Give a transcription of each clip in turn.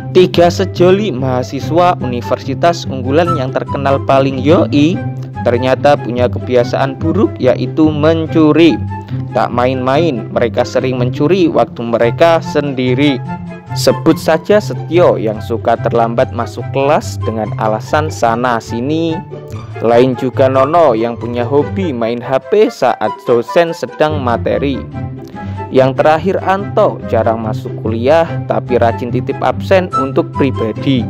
Tiga sejoli mahasiswa universitas unggulan yang terkenal paling yoi ternyata punya kebiasaan buruk, yaitu mencuri. Tak main-main, mereka sering mencuri waktu mereka sendiri. Sebut saja Setio yang suka terlambat masuk kelas dengan alasan sana sini. Lain juga Nono yang punya hobi main HP saat dosen sedang materi. Yang terakhir Anto, jarang masuk kuliah tapi rajin titip absen untuk pribadi.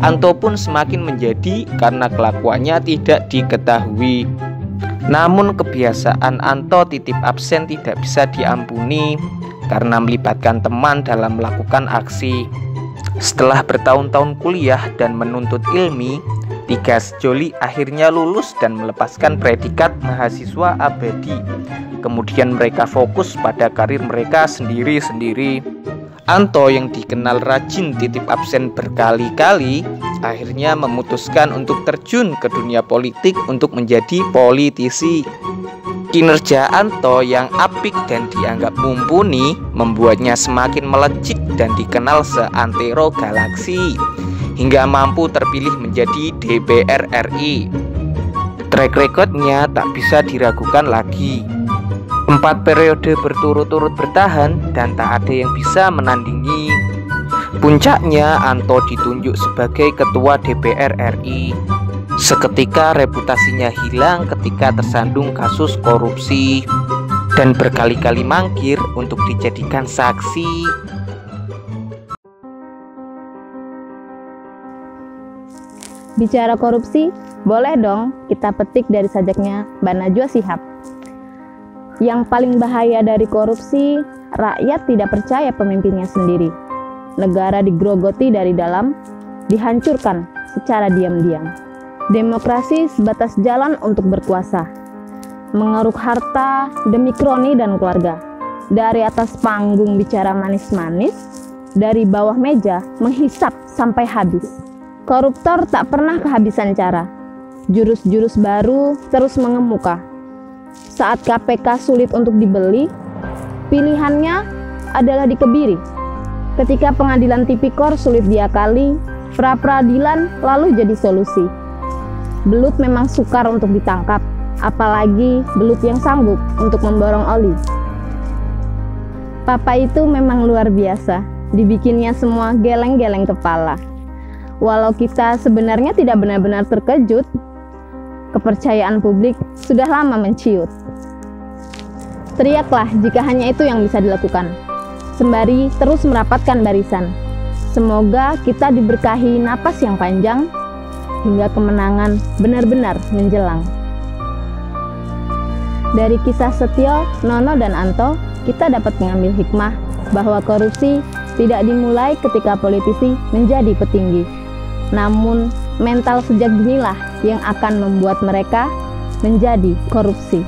Anto pun semakin menjadi karena kelakuannya tidak diketahui. Namun kebiasaan Anto titip absen tidak bisa diampuni karena melibatkan teman dalam melakukan aksi. Setelah bertahun-tahun kuliah dan menuntut ilmu, tiga sejoli akhirnya lulus dan melepaskan predikat mahasiswa abadi. Kemudian mereka fokus pada karir mereka sendiri-sendiri. Anto yang dikenal rajin titip absen berkali-kali akhirnya memutuskan untuk terjun ke dunia politik untuk menjadi politisi. Kinerja Anto yang apik dan dianggap mumpuni membuatnya semakin melejit dan dikenal seantero galaksi hingga mampu terpilih menjadi DPR RI. Track recordnya tak bisa diragukan lagi. 4 periode berturut-turut bertahan dan tak ada yang bisa menandingi. Puncaknya Anto ditunjuk sebagai ketua DPR RI. Seketika reputasinya hilang ketika tersandung kasus korupsi dan berkali-kali mangkir untuk dijadikan saksi. Bicara korupsi, boleh dong kita petik dari sajaknya Mbak Najwa Shihab. Yang paling bahaya dari korupsi, rakyat tidak percaya pemimpinnya sendiri. Negara digrogoti dari dalam, dihancurkan secara diam-diam. Demokrasi sebatas jalan untuk berkuasa, mengeruk harta demi kroni dan keluarga. Dari atas panggung bicara manis-manis, dari bawah meja menghisap sampai habis. Koruptor tak pernah kehabisan cara. Jurus-jurus baru terus mengemuka. Saat KPK sulit untuk dibeli, pilihannya adalah dikebiri. Ketika pengadilan tipikor sulit diakali, pra-peradilan lalu jadi solusi. Belut memang sukar untuk ditangkap, apalagi belut yang sanggup untuk memborong oli. Papa itu memang luar biasa, dibikinnya semua geleng-geleng kepala. Walau kita sebenarnya tidak benar-benar terkejut, kepercayaan publik sudah lama menciut. Teriaklah jika hanya itu yang bisa dilakukan, sembari terus merapatkan barisan. Semoga kita diberkahi napas yang panjang, hingga kemenangan benar-benar menjelang. Dari kisah Setio, Nono, dan Anto, kita dapat mengambil hikmah bahwa korupsi tidak dimulai ketika politisi menjadi petinggi. Namun, mental sejak dinilah yang akan membuat mereka menjadi korupsi.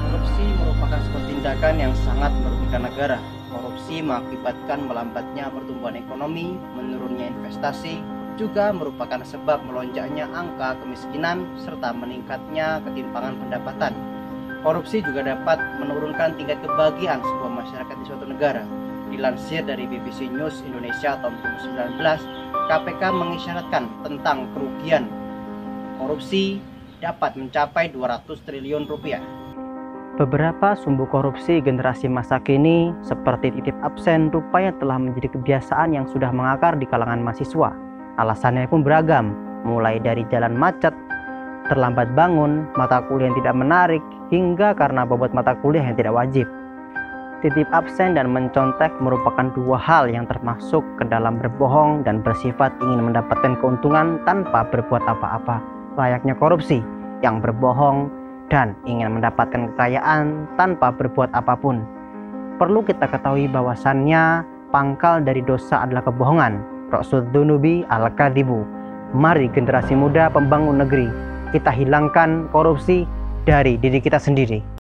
Korupsi merupakan sebuah tindakan yang sangat merugikan negara. Korupsi mengakibatkan melambatnya pertumbuhan ekonomi, menurunnya investasi, juga merupakan sebab melonjaknya angka kemiskinan serta meningkatnya ketimpangan pendapatan. Korupsi juga dapat menurunkan tingkat kebahagiaan sebuah masyarakat di suatu negara. Dilansir dari BBC News Indonesia tahun 2019, KPK mengisyaratkan tentang kerugian korupsi dapat mencapai 200 triliun rupiah. Beberapa sumbu korupsi generasi masa kini seperti titip absen rupanya telah menjadi kebiasaan yang sudah mengakar di kalangan mahasiswa. Alasannya pun beragam, mulai dari jalan macet, terlambat bangun, mata kuliah yang tidak menarik, hingga karena bobot mata kuliah yang tidak wajib. Titip absen dan mencontek merupakan dua hal yang termasuk ke dalam berbohong dan bersifat ingin mendapatkan keuntungan tanpa berbuat apa-apa, layaknya korupsi yang berbohong dan ingin mendapatkan kekayaan tanpa berbuat apapun. Perlu kita ketahui bahwasannya pangkal dari dosa adalah kebohongan. Ra'sud dzunubi al-kadzibu. Mari generasi muda pembangun negeri, kita hilangkan korupsi dari diri kita sendiri.